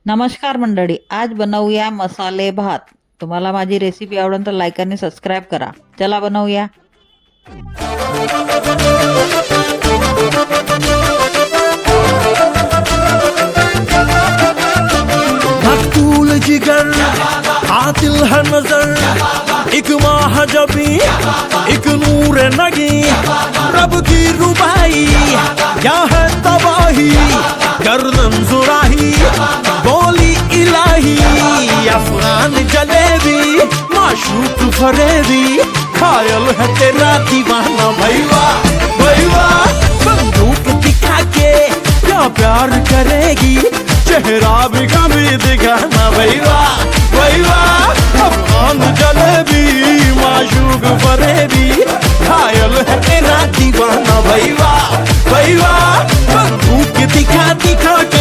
नमस्कार मंडळी, आज बनवूया मसाले भात. तुम्हाला माझी रेसिपी आवडेल तर लाईक आणि सबस्क्राईब करा. चला बनवूया. मकबूल जिगर आतिल है नजर एक माह जबी एक नूर नगी रब की रुबाई क्या है तबाही गर्दन जुराही बोली इलाही अफगान जलेबी माशूक फरेबी खायल है तेरा दीवाना भैया भैया बंदूक दिखा के क्या प्यार करेगी चेहरा भी कभी दिखाना भैया भैया अफगान जलेबी माशूक फरेबी खायल है तेरा दीवाना भैया भैया बंदूक दिखा दिखा के